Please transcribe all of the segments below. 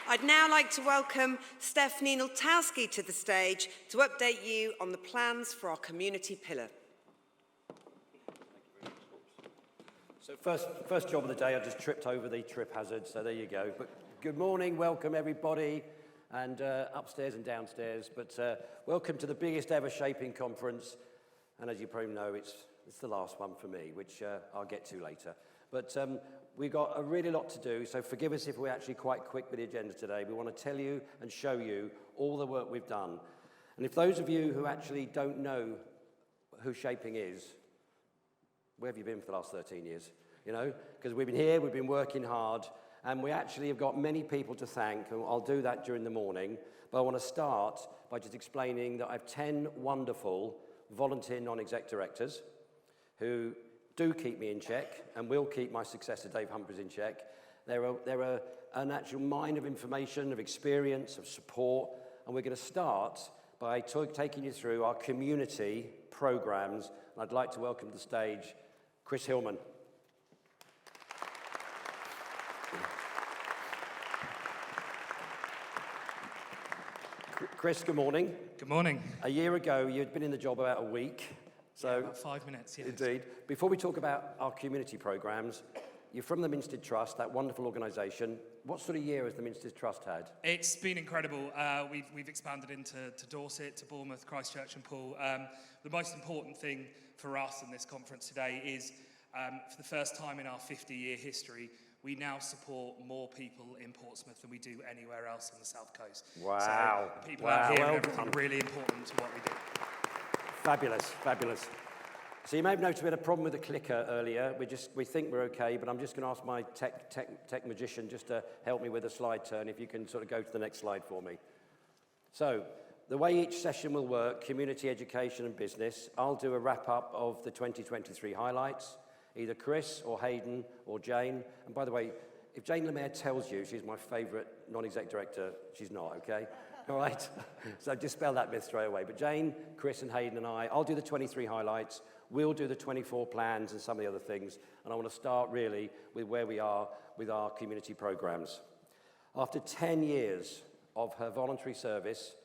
I'd now like to welcome Stef Nienaltowski to the stage to update you on the plans for our community pillar. So first job of the day, I just tripped over the trip hazard, so there you go. But good morning, welcome everybody, and upstairs and downstairs. But welcome to the biggest ever shaping conference, and as you probably know, it's the last one for me, which I'll get to later. But we've got a really lot to do, so forgive us if we're actually quite quick with the agenda today. We want to tell you and show you all the work we've done. And if those of you who actually don't know who shaping is, where have you been for the last 13 years? You know, because we've been here, we've been working hard, and we actually have got many people to thank, and I'll do that during the morning. But I want to start by just explaining that I have 10 wonderful volunteer non-exec directors who do keep me in check and will keep my successor, Dave Humphreys, in check. They're an actual mine of information, of experience, of support, and we're going to start by taking you through our community programs. And I'd like to welcome to the stage Chris Hillman. Chris, good morning. Good morning. A year ago, you'd been in the job about a week. So, about 5 minutes, yes. Indeed. Before we talk about our community programs, you're from the Minstead Trust, that wonderful organisation. What sort of year has the Minstead Trust had? It's been incredible. We've expanded into Dorset, to Bournemouth, Christchurch and Poole. The most important thing for us in this conference today is, for the first time in our 50-year history, we now support more people in Portsmouth than we do anywhere else on the South Coast. Wow. So people out here and everything really important to what we do. Fabulous, fabulous. So you may have noticed we had a problem with the clicker earlier. We think we're okay, but I'm just going to ask my tech magician just to help me with a slide turn, if you can sort of go to the next slide for me. So the way each session will work, community, education and business, I'll do a wrap-up of the 2023 highlights, either Chris or Hayden or Jane. And by the way, if Jane Lemaire tells you she's my favourite non-exec director, she's not, okay? All right? So dispel that myth straight away. But Jane, Chris and Hayden and I'll do the 23 highlights. We'll do the 24 plans and some of the other things. And I want to start really with where we are with our community programs. After 10 years of her voluntary service,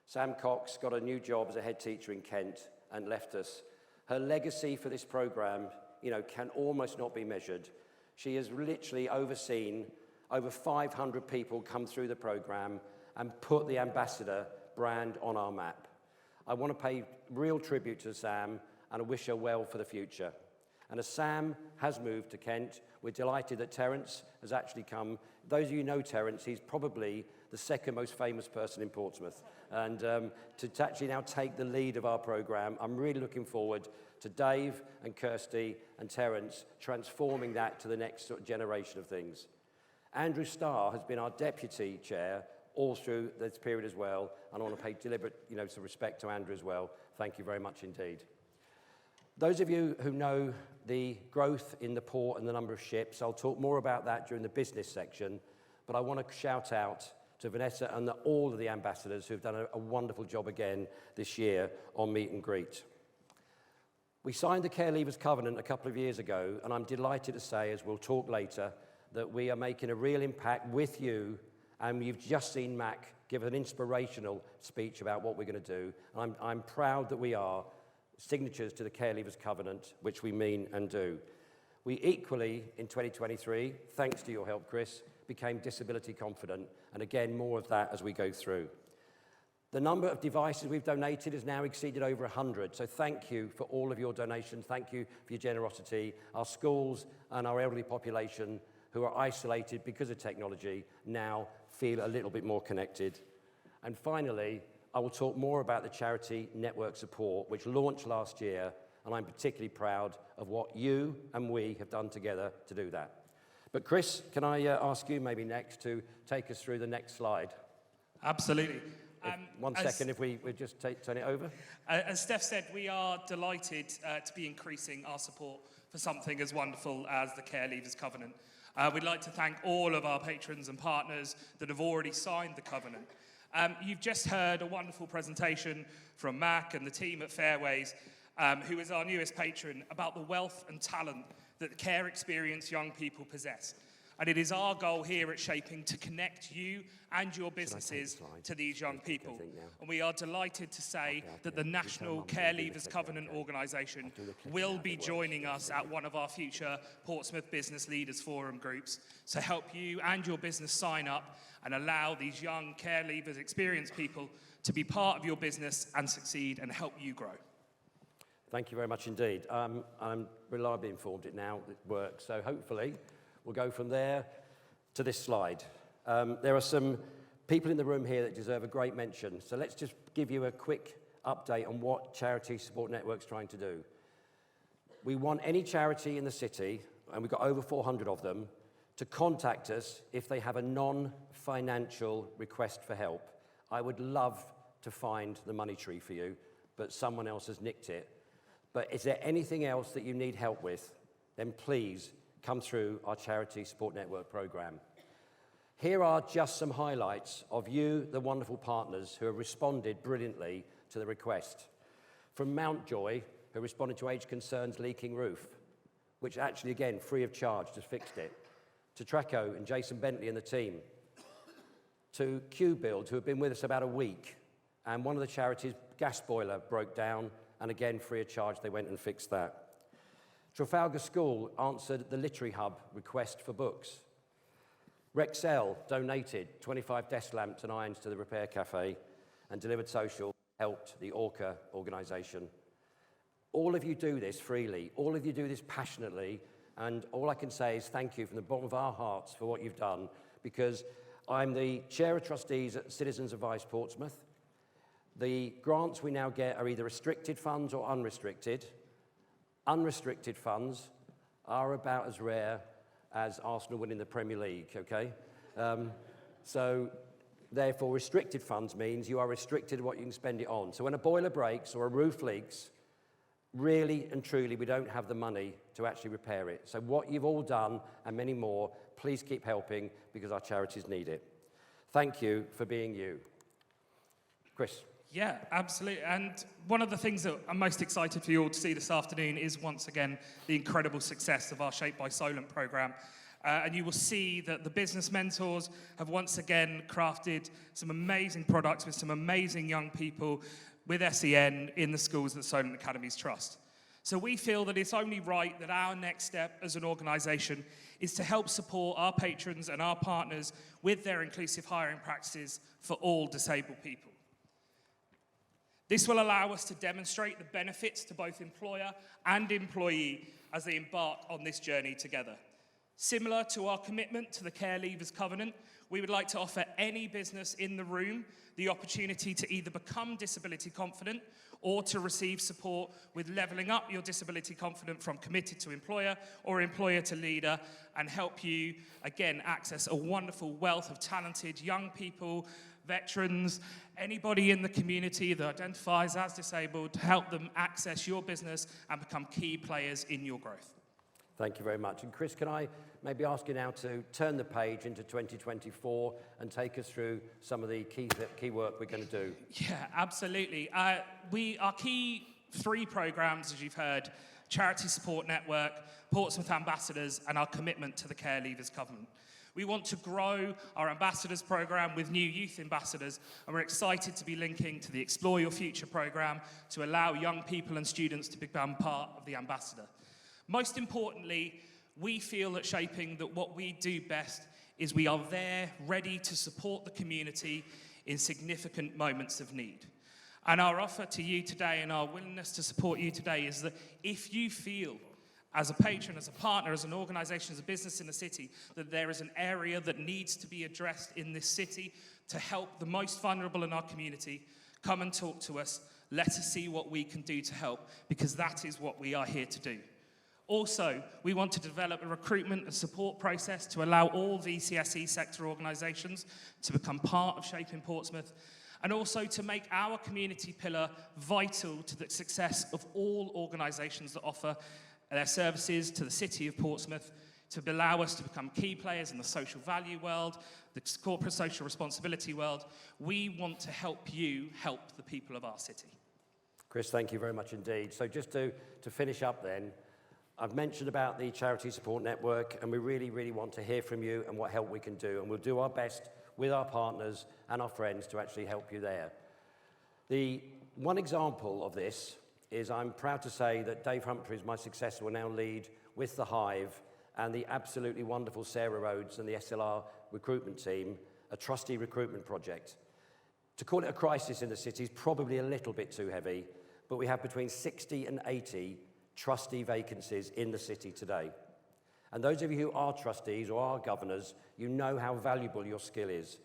Sam Cox got a new job as a head teacher in Kent and left us. Her legacy for this program, can almost not be measured. She has literally overseen over 500 people come through the program and put the ambassador brand on our map. I want to pay real tribute to Sam and I wish her well for the future. And as Sam has moved to Kent, we're delighted that Terence has actually come. Those of you who know Terence, he's probably the second most famous person in Portsmouth. And to actually now take the lead of our program, I'm really looking forward to Dave and Kirsty and Terence transforming that to the next sort of generation of things. Andrew Starr has been our deputy chair all through this period as well, and I want to pay deliberate, some respect to Andrew as well. Thank you very much indeed. Those of you who know the growth in the port and the number of ships, I'll talk more about that during the business section, but I want to shout out to Vanessa and all of the ambassadors who've done a wonderful job again this year on Meet and Greet. We signed the Care Leavers Covenant a couple of years ago, and I'm delighted to say, as we'll talk later, that we are making a real impact with you, and you've just seen Mac give an inspirational speech about what we're going to do. I'm proud that we are signatures to the Care Leavers Covenant, which we mean and do. We equally, in 2023, thanks to your help, Chris, became disability confident, and again, more of that as we go through. The number of devices we've donated has now exceeded over 100, so thank you for all of your donations. Thank you for your generosity. Our schools and our elderly population who are isolated because of technology now feel a little bit more connected. And finally, I will talk more about the charity network support, which launched last year, and I'm particularly proud of what you and we have done together to do that. But Chris, can I ask you maybe next to take us through the next slide? Absolutely. One second, if we just turn it over. As Stef said, we are delighted to be increasing our support for something as wonderful as the Care Leavers Covenant. We'd like to thank all of our patrons and partners that have already signed the covenant. You've just heard a wonderful presentation from Mac and the team at Fairways, who is our newest patron, about the wealth and talent that care experienced young people possess. And it is our goal here at Shaping to connect you and your businesses to these young people. And we are delighted to say that the National Care Leavers Covenant organisation will be joining us at one of our future Portsmouth Business Leaders Forum groups to help you and your business sign up and allow these young care leavers, experienced people to be part of your business and succeed and help you grow. Thank you very much indeed. I'm reliably informed it now works, so hopefully we'll go from there to this slide. There are some people in the room here that deserve a great mention, so let's just give you a quick update on what Charity Support Network's trying to do. We want any charity in the city, and we've got over 400 of them, to contact us if they have a non-financial request for help. I would love to find the money tree for you, but someone else has nicked it. But is there anything else that you need help with? Then please come through our Charity Support Network programme. Here are just some highlights of you, the wonderful partners who have responded brilliantly to the request. From Mountjoy, who responded to Age Concern's leaking roof, which actually, again, free of charge, just fixed it. To Treco and Jason Bentley and the team. To Q-Build, who have been with us about a week, and one of the charities' gas boiler broke down, and again, free of charge, they went and fixed that. Trafalgar School answered the Literary Hub request for books. Rexel donated 25 desk lamps and irons to the Repair Cafe, and Delivered Social helped the Orca organisation. All of you do this freely, all of you do this passionately, and all I can say is thank you from the bottom of our hearts for what you've done, because I'm the Chair of Trustees at Citizens Advice Portsmouth. The grants we now get are either restricted funds or unrestricted. Unrestricted funds are about as rare as Arsenal winning the Premier League, okay? So therefore, restricted funds means you are restricted to what you can spend it on. So when a boiler breaks or a roof leaks, really and truly, we don't have the money to actually repair it. So what you've all done, and many more, please keep helping because our charities need it. Thank you for being you. Chris. Yeah, absolutely. And one of the things that I'm most excited for you all to see this afternoon is, once again, the incredible success of our Shape by Solent programme. And you will see that the business mentors have once again crafted some amazing products with some amazing young people with SEN in the schools that Solent Academies trust. So we feel that it's only right that our next step as an organisation is to help support our patrons and our partners with their inclusive hiring practices for all disabled people. This will allow us to demonstrate the benefits to both employer and employee as they embark on this journey together. Similar to our commitment to the Care Leavers Covenant, we would like to offer any business in the room the opportunity to either become disability confident or to receive support with levelling up your disability confident from committed to employer or employer to leader, and help you, again, access a wonderful wealth of talented young people, veterans, anybody in the community that identifies as disabled, to help them access your business and become key players in your growth. Thank you very much. And Chris, can I maybe ask you now to turn the page into 2024 and take us through some of the key work we're going to do? Yeah, absolutely. Our key three programmes, as you've heard, Charity Support Network, Portsmouth Ambassadors, and our commitment to the Care Leavers Covenant. We want to grow our ambassadors programme with new youth ambassadors, and we're excited to be linking to the Explore Your Future programme to allow young people and students to become part of the ambassador. Most importantly, we feel at Shaping that what we do best is we are there ready to support the community in significant moments of need. And our offer to you today and our willingness to support you today is that if you feel as a patron, as a partner, as an organisation, as a business in the city, that there is an area that needs to be addressed in this city to help the most vulnerable in our community, come and talk to us. Let us see what we can do to help, because that is what we are here to do. Also, we want to develop a recruitment and support process to allow all VCSE sector organisations to become part of Shaping Portsmouth, and also to make our community pillar vital to the success of all organisations that offer their services to the city of Portsmouth, to allow us to become key players in the social value world, the corporate social responsibility world. We want to help you help the people of our city. Chris, thank you very much indeed. So just to finish up then, I've mentioned about the Charity Support Network, and we really, really want to hear from you and what help we can do, and we'll do our best with our partners and our friends to actually help you there. The one example of this is I'm proud to say that Dave Humphreys, my successor, will now lead with the Hive and the absolutely wonderful Sarah Rhodes and the SLR recruitment team, a trustee recruitment project. To call it a crisis in the city is probably a little bit too heavy, but we have between 60 and 80 trustee vacancies in the city today. And those of you who are trustees or are governors, you know how valuable your skill is.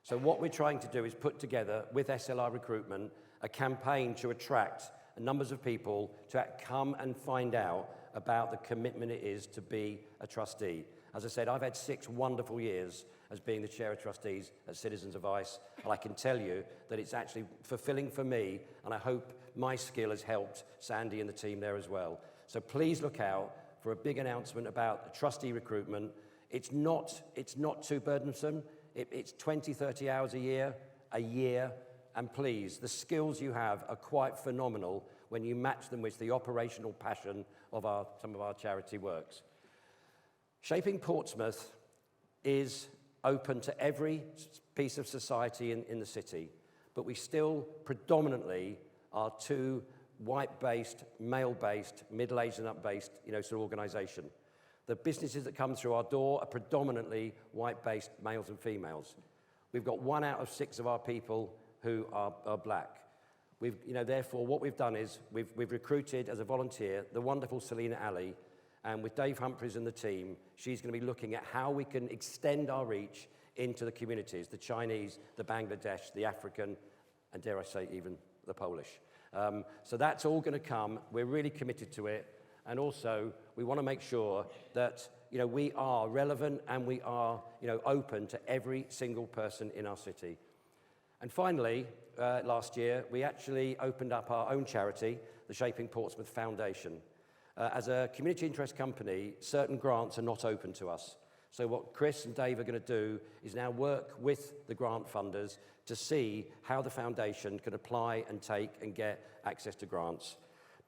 So what we're trying to do is put together, with SLR recruitment, a campaign to attract numbers of people to come and find out about the commitment it is to be a trustee. As I said, I've had 6 wonderful years as being the chair of trustees at Citizens Advice, and I can tell you that it's actually fulfilling for me, and I hope my skill has helped Sandy and the team there as well. So please look out for a big announcement about trustee recruitment. It's not too burdensome. It's 20, 30 hours a year, and please, the skills you have are quite phenomenal when you match them with the operational passion of some of our charity works. Shaping Portsmouth is open to every piece of society in the city, but we still predominantly are 2 white-based, male-based, middle-aged and up-based, sort of organisation. The businesses that come through our door are predominantly white-based males and females. We've got 1 out of 6 of our people who are black. Therefore, what we've done is we've recruited as a volunteer the wonderful Selena Ali, and with Dave Humphreys and the team, she's going to be looking at how we can extend our reach into the communities, the Chinese, the Bangladesh, the African, and dare I say even the Polish. So that's all going to come. We're really committed to it. And also, we want to make sure that we are relevant and we are open to every single person in our city. And finally, last year, we actually opened up our own charity, the Shaping Portsmouth Foundation. As a community interest company, certain grants are not open to us. So what Chris and Dave are going to do is now work with the grant funders to see how the foundation can apply and take and get access to grants.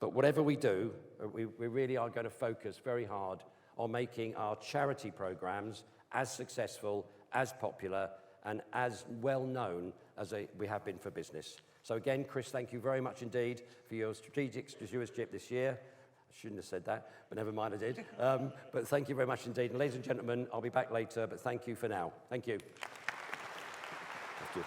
But whatever we do, we really are going to focus very hard on making our charity programs as successful, as popular, and as well known as we have been for business. So again, Chris, thank you very much indeed for your strategic stewardship this year. I shouldn't have said that, but never mind, I did. But thank you very much indeed. And ladies and gentlemen, I'll be back later, but thank you for now. Thank you. Thank you.